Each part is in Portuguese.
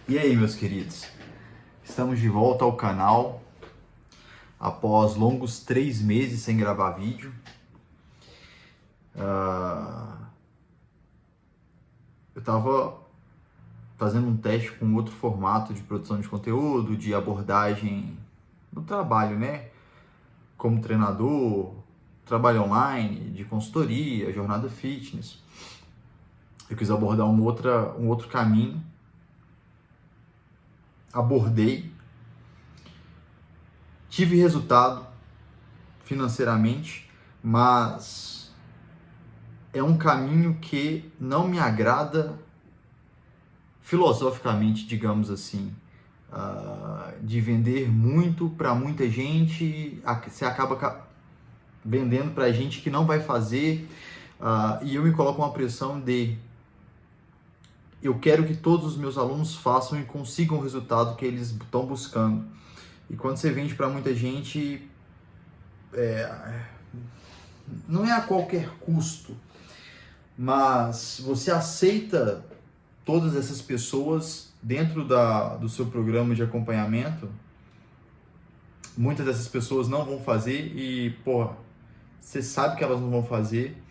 E aí, meus queridos? Estamos de volta ao canal após longos 3 meses sem gravar vídeo. Eu estava fazendo um teste com outro formato de produção de conteúdo, de abordagem no trabalho, né? Como treinador, trabalho online, de consultoria, jornada fitness. Eu quis abordar um outro caminho. Abordei. Tive resultado financeiramente, mas é um caminho que não me agrada filosoficamente, digamos assim, de vender muito para muita gente, você acaba vendendo para gente que não vai fazer, e eu me coloco uma pressão de eu quero que todos os meus alunos façam e consigam o resultado que eles estão buscando. E quando você vende para muita gente, não é a qualquer custo, mas você aceita todas essas pessoas dentro do seu programa de acompanhamento. Muitas dessas pessoas não vão fazer e, você sabe que elas não vão fazer.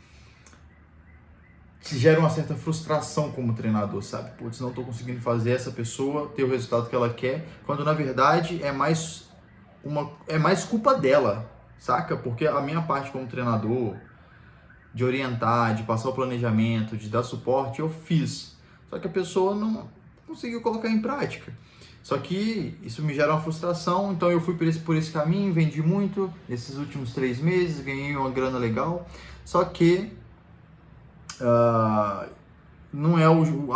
Te gera uma certa frustração como treinador, sabe? Putz, não estou conseguindo fazer essa pessoa ter o resultado que ela quer, quando na verdade é mais culpa dela, saca? Porque a minha parte como treinador, de orientar, de passar o planejamento, de dar suporte, eu fiz. Só que a pessoa não conseguiu colocar em prática. Só que isso me gera uma frustração, então eu fui por esse caminho, vendi muito nesses últimos 3 meses, ganhei uma grana legal, só que não é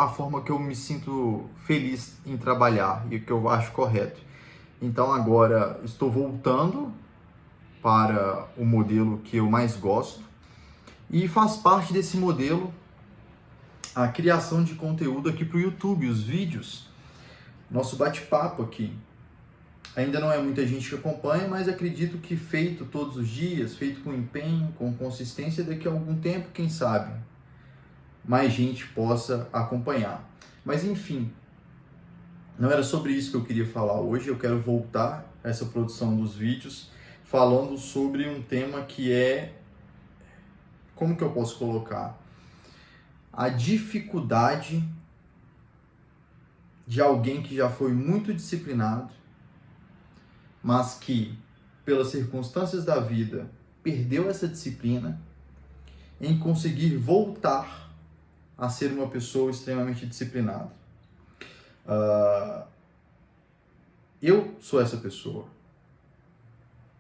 a forma que eu me sinto feliz em trabalhar e que eu acho correto. Então agora estou voltando para o modelo que eu mais gosto e faz parte desse modelo a criação de conteúdo aqui para o YouTube, os vídeos, nosso bate-papo aqui. Ainda não é muita gente que acompanha, mas acredito que feito todos os dias, feito com empenho, com consistência, daqui a algum tempo, quem sabe, mais gente possa acompanhar. Mas enfim, não era sobre isso que eu queria falar hoje. Eu quero voltar a essa produção dos vídeos falando sobre um tema que é, como que eu posso colocar? A dificuldade de alguém que já foi muito disciplinado, mas que, pelas circunstâncias da vida, perdeu essa disciplina, em conseguir voltar a ser uma pessoa extremamente disciplinada. Eu sou essa pessoa.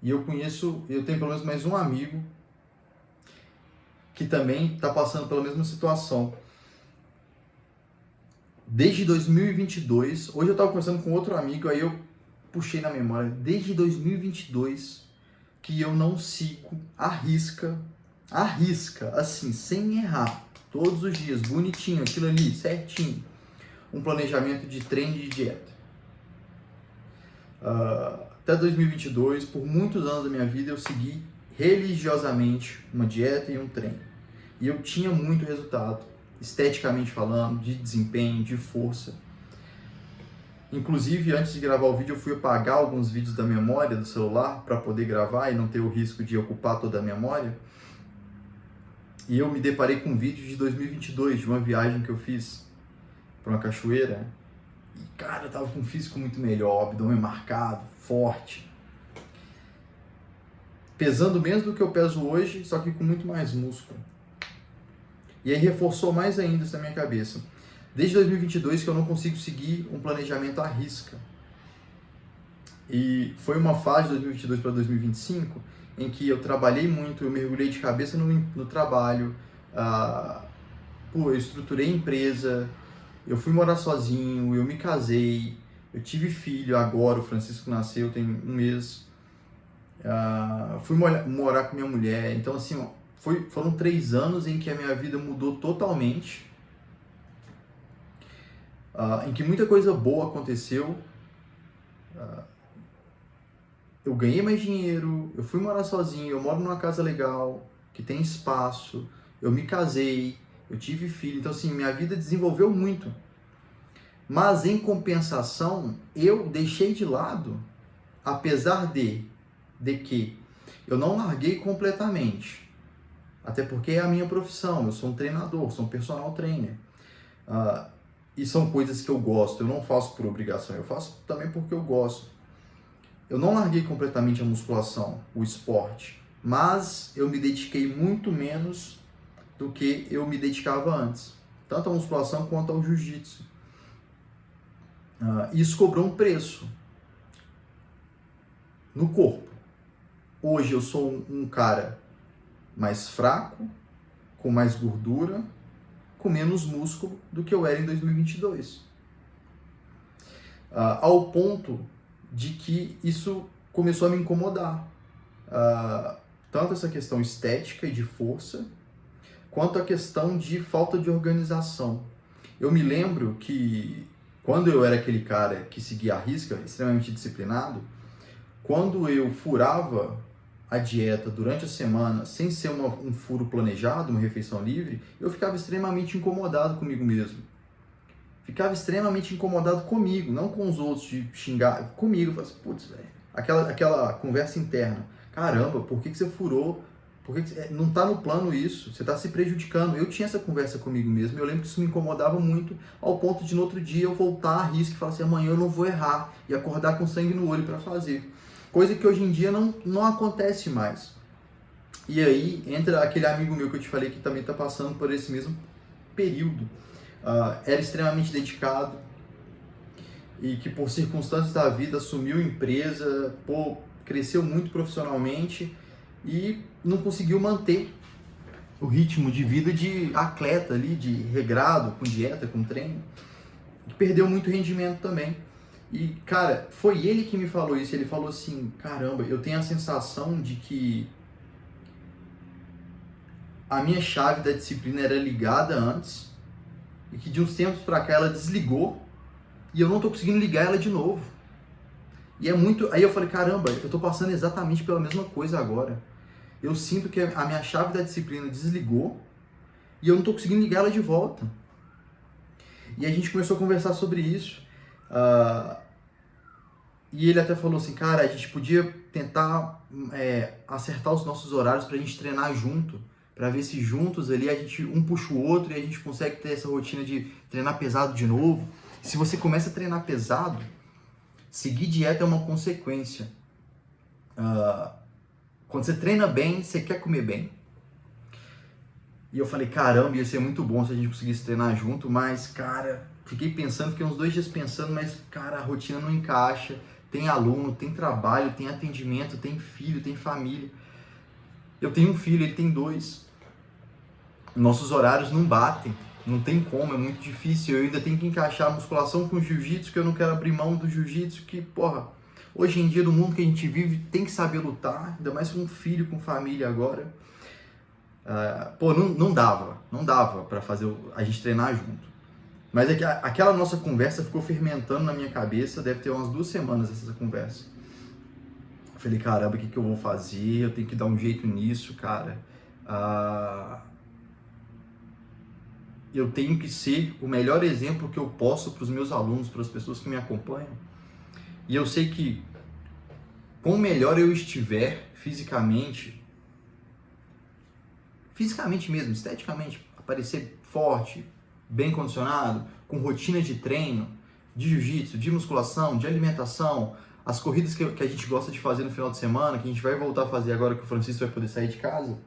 E eu tenho pelo menos mais um amigo que também está passando pela mesma situação. Desde 2022, hoje eu estava conversando com outro amigo, aí eu puxei na memória, desde 2022 que eu não sigo à risca, assim, sem errar, todos os dias, bonitinho, aquilo ali, certinho, um planejamento de treino e de dieta. Até 2022, por muitos anos da minha vida, eu segui religiosamente uma dieta e um treino. E eu tinha muito resultado, esteticamente falando, de desempenho, de força. Inclusive, antes de gravar o vídeo, eu fui apagar alguns vídeos da memória do celular para poder gravar e não ter o risco de ocupar toda a memória. E eu me deparei com um vídeo de 2022, de uma viagem que eu fiz para uma cachoeira. E, cara, eu tava com um físico muito melhor, abdômen marcado, forte. Pesando menos do que eu peso hoje, só que com muito mais músculo. E aí reforçou mais ainda isso na minha cabeça. Desde 2022 que eu não consigo seguir um planejamento à risca. E foi uma fase de 2022 para 2025 em que eu trabalhei muito, eu mergulhei de cabeça no trabalho, eu estruturei empresa, eu fui morar sozinho, eu me casei, eu tive filho agora, o Francisco nasceu tem 1 mês, fui morar com minha mulher. Então assim, foram 3 anos em que a minha vida mudou totalmente, em que muita coisa boa aconteceu. Eu ganhei mais dinheiro, eu fui morar sozinho, eu moro numa casa legal, que tem espaço, eu me casei, eu tive filho. Então assim, minha vida desenvolveu muito. Mas, em compensação, eu deixei de lado, apesar de que eu não larguei completamente. Até porque é a minha profissão, eu sou um treinador, sou um personal trainer. E são coisas que eu gosto, eu não faço por obrigação, eu faço também porque eu gosto. Eu não larguei completamente a musculação, o esporte, mas eu me dediquei muito menos do que eu me dedicava antes, tanto à musculação quanto ao jiu-jitsu. Isso cobrou um preço no corpo. Hoje eu sou um cara mais fraco, com mais gordura, com menos músculo do que eu era em 2022. Ao ponto de que isso começou a me incomodar. Tanto essa questão estética e de força, quanto a questão de falta de organização. Eu me lembro que quando eu era aquele cara que seguia a risca, extremamente disciplinado, quando eu furava a dieta durante a semana, sem ser um furo planejado, uma refeição livre, eu ficava extremamente incomodado comigo mesmo. Ficava extremamente incomodado comigo, não com os outros, de xingar, comigo. Eu falava assim, putz, velho, aquela conversa interna. Caramba, por que você furou? Por que não está no plano isso? Você está se prejudicando. Eu tinha essa conversa comigo mesmo. Eu lembro que isso me incomodava muito, ao ponto de no outro dia eu voltar a risco e falar assim, amanhã eu não vou errar, e acordar com sangue no olho para fazer. Coisa que hoje em dia não acontece mais. E aí entra aquele amigo meu que eu te falei que também está passando por esse mesmo período. Era extremamente dedicado e que por circunstâncias da vida assumiu empresa, cresceu muito profissionalmente e não conseguiu manter o ritmo de vida de atleta ali, de regrado, com dieta, com treino. E perdeu muito rendimento também. E, cara, foi ele que me falou isso. Ele falou assim, caramba, eu tenho a sensação de que a minha chave da disciplina era ligada antes e que de uns tempos pra cá ela desligou e eu não tô conseguindo ligar ela de novo. E é muito... Aí eu falei, caramba, eu tô passando exatamente pela mesma coisa agora. Eu sinto que a minha chave da disciplina desligou e eu não tô conseguindo ligar ela de volta. E a gente começou a conversar sobre isso. E ele até falou assim, cara, a gente podia tentar acertar os nossos horários pra gente treinar junto, pra ver se juntos ali a gente um puxa o outro e a gente consegue ter essa rotina de treinar pesado de novo. Se você começa a treinar pesado, seguir dieta é uma consequência. Quando você treina bem, você quer comer bem. E eu falei, caramba, ia ser muito bom se a gente conseguisse treinar junto, mas, cara, fiquei uns 2 dias pensando, mas, cara, a rotina não encaixa. Tem aluno, tem trabalho, tem atendimento, tem filho, tem família. Eu tenho um filho, ele tem 2. Nossos horários não batem, não tem como, é muito difícil. Eu ainda tenho que encaixar a musculação com o jiu-jitsu, que eu não quero abrir mão do jiu-jitsu, que, porra, hoje em dia, no mundo que a gente vive, tem que saber lutar, ainda mais com um filho, com família agora. Não dava pra fazer a gente treinar junto. Mas é que aquela nossa conversa ficou fermentando na minha cabeça, deve ter umas 2 semanas essa conversa. Eu falei, caramba, o que eu vou fazer? Eu tenho que dar um jeito nisso, cara. Eu tenho que ser o melhor exemplo que eu posso para os meus alunos, para as pessoas que me acompanham. E eu sei que, quanto melhor eu estiver fisicamente mesmo, esteticamente, aparecer forte, bem condicionado, com rotina de treino, de jiu-jitsu, de musculação, de alimentação, as corridas que a gente gosta de fazer no final de semana, que a gente vai voltar a fazer agora que o Francisco vai poder sair de casa.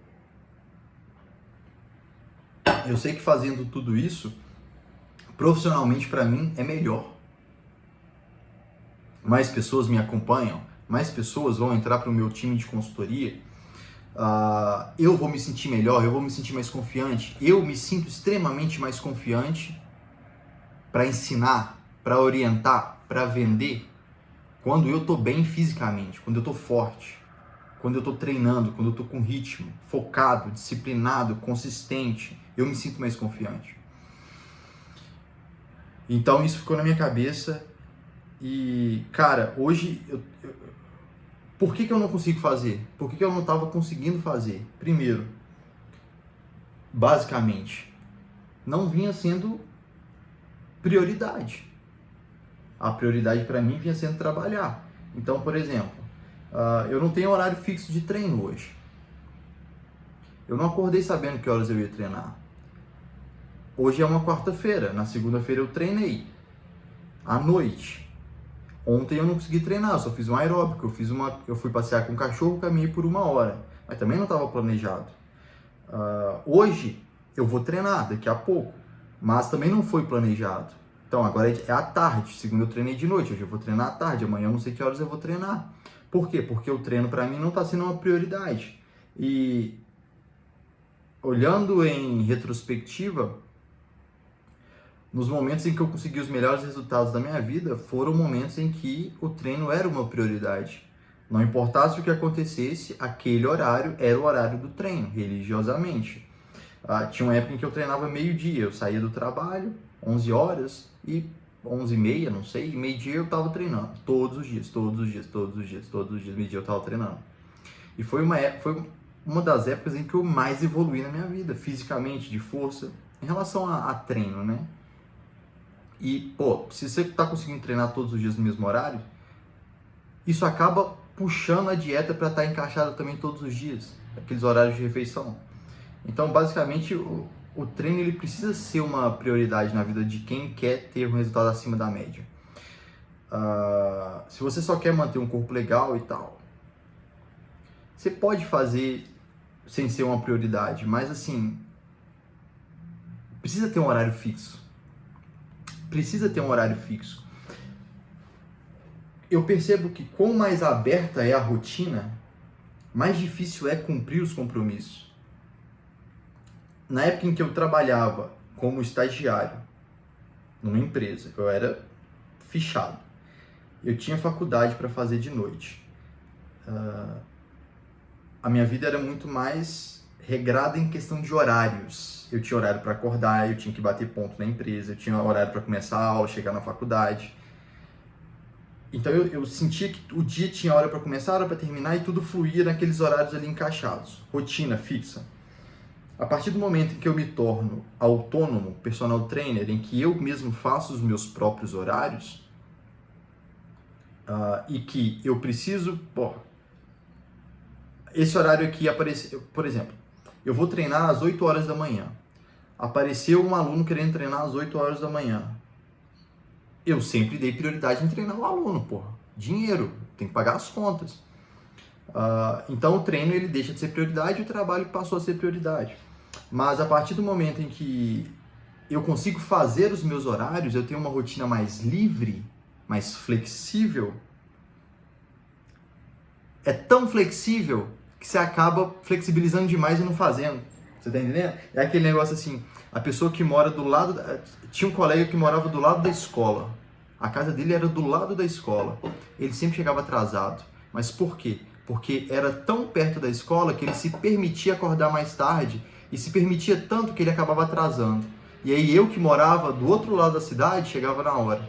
Eu sei que fazendo tudo isso, profissionalmente para mim é melhor. Mais pessoas me acompanham, mais pessoas vão entrar para o meu time de consultoria. Eu vou me sentir melhor, eu vou me sentir mais confiante. Eu me sinto extremamente mais confiante para ensinar, para orientar, para vender, quando eu tô bem fisicamente, quando eu tô forte, quando eu tô treinando, quando eu tô com ritmo, focado, disciplinado, consistente, eu me sinto mais confiante. Então isso ficou na minha cabeça e, cara, hoje por que eu não consigo fazer? Por que eu não estava conseguindo fazer? Primeiro, basicamente, não vinha sendo prioridade. A prioridade para mim vinha sendo trabalhar. Então, por exemplo, eu não tenho horário fixo de treino hoje. Eu não acordei sabendo que horas eu ia treinar. Hoje é uma quarta-feira, na segunda-feira eu treinei à noite. Ontem eu não consegui treinar, eu só fiz um aeróbico, eu fui passear com o cachorro, caminhei por 1 hora, mas também não estava planejado. Hoje eu vou treinar daqui a pouco, mas também não foi planejado. Então agora é à tarde, segunda eu treinei de noite, hoje eu vou treinar à tarde, amanhã eu não sei que horas eu vou treinar. Por quê? Porque o treino para mim não está sendo uma prioridade. E olhando em retrospectiva, nos momentos em que eu consegui os melhores resultados da minha vida, foram momentos em que o treino era uma prioridade. Não importasse o que acontecesse, aquele horário era o horário do treino, religiosamente. Tinha uma época em que eu treinava meio-dia, eu saía do trabalho, 11 horas, e 11h30, não sei, e meio-dia eu estava treinando. Todos os dias, meio-dia eu estava treinando. E foi uma das épocas em que eu mais evoluí na minha vida, fisicamente, de força, em relação a treino, né? E, se você está conseguindo treinar todos os dias no mesmo horário, isso acaba puxando a dieta para estar encaixada também todos os dias, aqueles horários de refeição. Então, basicamente, o treino ele precisa ser uma prioridade na vida de quem quer ter um resultado acima da média. Se você só quer manter um corpo legal e tal, você pode fazer sem ser uma prioridade, mas assim, precisa ter um horário fixo. Eu percebo que quanto mais aberta é a rotina, mais difícil é cumprir os compromissos. Na época em que eu trabalhava como estagiário numa empresa, eu era fichado. Eu tinha faculdade para fazer de noite. A minha vida era muito mais regrada em questão de horários. Eu tinha horário para acordar, eu tinha que bater ponto na empresa, eu tinha horário para começar a aula, chegar na faculdade. Então eu sentia que o dia tinha hora para começar, hora para terminar e tudo fluía naqueles horários ali encaixados. Rotina fixa. A partir do momento em que eu me torno autônomo, personal trainer, em que eu mesmo faço os meus próprios horários, e que eu preciso... esse horário aqui apareceu, por exemplo, eu vou treinar às 8 horas da manhã. Apareceu um aluno querendo treinar às 8 horas da manhã. Eu sempre dei prioridade em treinar o aluno, dinheiro, tem que pagar as contas. Então o treino ele deixa de ser prioridade e o trabalho passou a ser prioridade. Mas a partir do momento em que eu consigo fazer os meus horários, eu tenho uma rotina mais livre, mais flexível. É tão flexível que você acaba flexibilizando demais e não fazendo. Você tá entendendo? É aquele negócio assim, a pessoa que mora do lado... Tinha um colega que morava do lado da escola. A casa dele era do lado da escola. Ele sempre chegava atrasado. Mas por quê? Porque era tão perto da escola que ele se permitia acordar mais tarde e se permitia tanto que ele acabava atrasando. E aí eu que morava do outro lado da cidade, chegava na hora.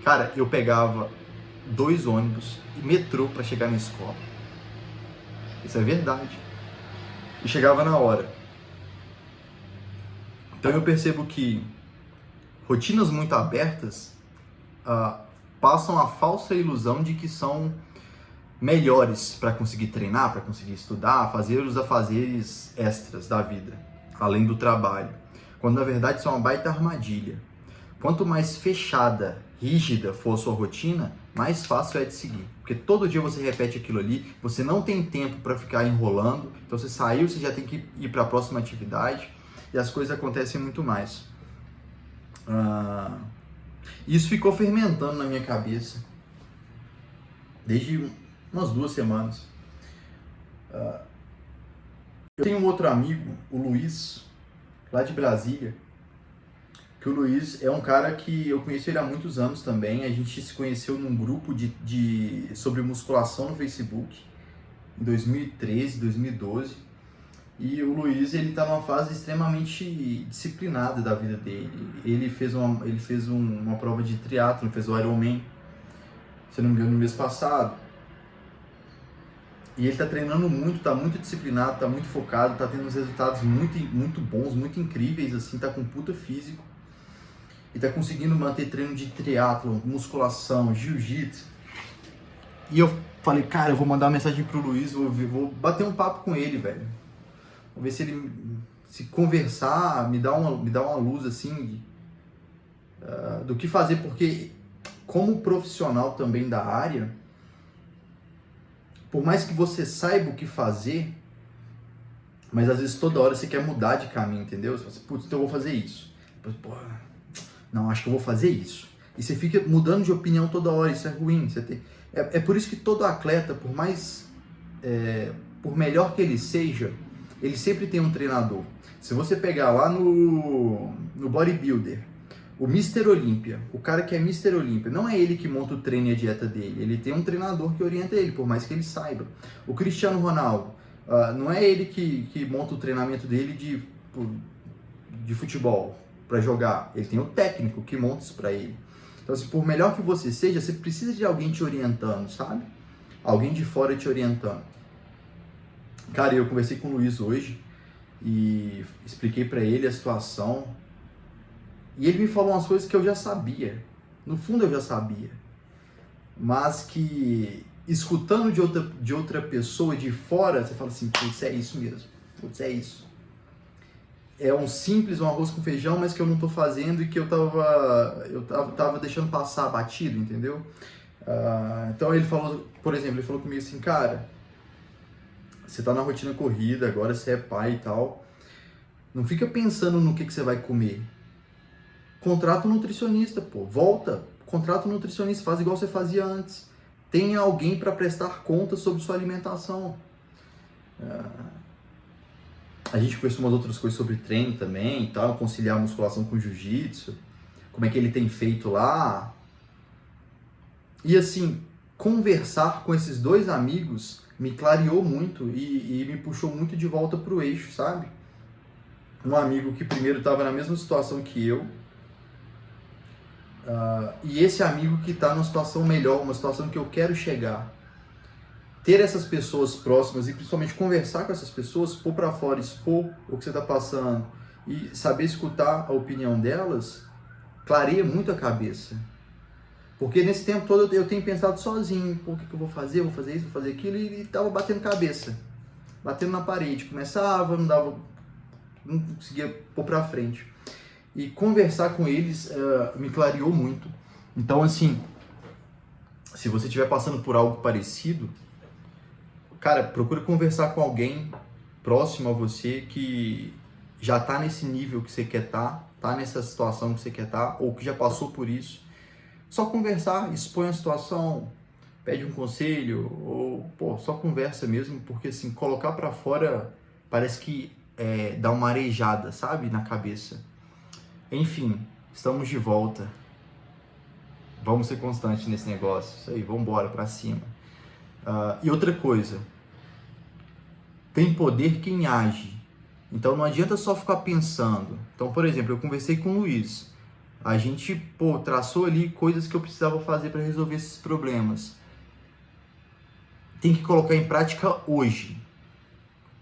Cara, eu pegava 2 ônibus e metrô para chegar na escola. Isso é verdade. E chegava na hora. Então eu percebo que rotinas muito abertas passam a falsa ilusão de que são melhores para conseguir treinar, para conseguir estudar, fazer os afazeres extras da vida, além do trabalho. Quando na verdade isso é uma baita armadilha. Quanto mais fechada, rígida for a sua rotina, mais fácil é de seguir. Porque todo dia você repete aquilo ali, você não tem tempo para ficar enrolando, então você saiu, você já tem que ir para a próxima atividade e as coisas acontecem muito mais. Isso ficou fermentando na minha cabeça desde umas 2 semanas. Eu tenho um outro amigo, o Luiz, lá de Brasília, que o Luiz é um cara que eu conheço ele há muitos anos também. A gente se conheceu num grupo sobre musculação no Facebook em 2013, 2012. E o Luiz, ele tá numa fase extremamente disciplinada da vida dele. Ele fez uma prova de triatlon, fez o Ironman, se não me engano, no mês passado. E ele tá treinando muito, tá muito disciplinado, tá muito focado, tá tendo uns resultados muito, muito bons, muito incríveis, assim, tá com puta físico. e tá conseguindo manter treino de triatlon, musculação, jiu-jitsu. E eu falei, cara, eu vou mandar uma mensagem pro Luiz, vou bater um papo com ele, velho. Vou ver se ele, se conversar, me dá uma luz, assim, do que fazer, porque como profissional também da área, por mais que você saiba o que fazer, mas às vezes toda hora você quer mudar de caminho, entendeu? Você fala assim, putz, então eu vou fazer isso. Pô, não, acho que eu vou fazer isso. E você fica mudando de opinião toda hora, isso é ruim. É por isso que todo atleta, por melhor que ele seja, ele sempre tem um treinador. Se você pegar lá no bodybuilder, o Mr. Olympia, o cara que é Mr. Olympia, não é ele que monta o treino e a dieta dele, ele tem um treinador que orienta ele, por mais que ele saiba. O Cristiano Ronaldo, não é ele que monta o treinamento dele de futebol para jogar, ele tem o técnico que monta isso para ele. Então, assim, por melhor que você seja, você precisa de alguém te orientando, sabe? Alguém de fora te orientando. Cara, eu conversei com o Luiz hoje e expliquei para ele a situação. E ele me falou umas coisas que eu já sabia. No fundo eu já sabia. Mas que, escutando de outra pessoa de fora, você fala assim, putz, é isso mesmo. Putz, é isso. É um arroz com feijão, mas que eu não tô fazendo e que eu tava deixando passar batido, entendeu? Então ele falou, por exemplo, ele falou comigo assim, cara, você tá na rotina corrida, agora você é pai e tal, não fica pensando no que você vai comer. Contrata um nutricionista, pô, contrata um nutricionista, faz igual você fazia antes. Tenha alguém para prestar contas sobre sua alimentação. A gente conversou umas outras coisas sobre treino também e tal, conciliar a musculação com jiu-jitsu, como é que ele tem feito lá. E assim, conversar com esses dois amigos me clareou muito e me puxou muito de volta pro eixo, sabe? Um amigo que primeiro estava na mesma situação que eu, e esse amigo que está numa situação melhor, uma situação que eu quero chegar. Ter essas pessoas próximas e principalmente conversar com essas pessoas, pôr para fora, expor o que você está passando e saber escutar a opinião delas, clareia muito a cabeça. Porque nesse tempo todo eu tenho pensado sozinho, pô, o que eu vou fazer? Vou fazer isso, vou fazer aquilo, e tava batendo cabeça, batendo na parede. Começava, não conseguia pôr para frente. E conversar com eles me clareou muito. Então, assim, se você estiver passando por algo parecido, cara, procura conversar com alguém próximo a você que já tá nesse nível que você quer tá nessa situação que você quer tá, ou que já passou por isso. Só conversar, expõe a situação, pede um conselho, ou, pô, só conversa mesmo, porque assim, colocar para fora parece que dá uma arejada, sabe, na cabeça. Enfim, estamos de volta. Vamos ser constantes nesse negócio. Isso aí, vamos embora pra cima. E outra coisa, tem poder quem age. Então não adianta só ficar pensando. Então, por exemplo, eu conversei com o Luiz. A gente, traçou ali coisas que eu precisava fazer para resolver esses problemas. Tem que colocar em prática hoje.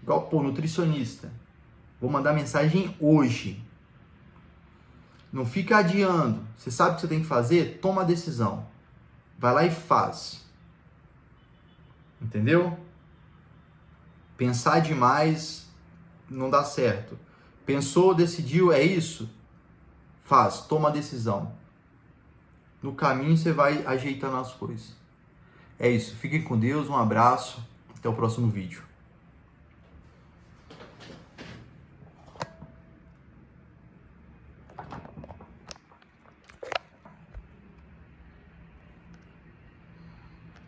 Igual, nutricionista. Vou mandar mensagem hoje. Não fica adiando. Você sabe o que você tem que fazer? Toma a decisão. Vai lá e faz. Entendeu? Pensar demais não dá certo. Pensou, decidiu, é isso? Faz, toma a decisão. No caminho você vai ajeitando as coisas. É isso. Fiquem com Deus, um abraço. Até o próximo vídeo.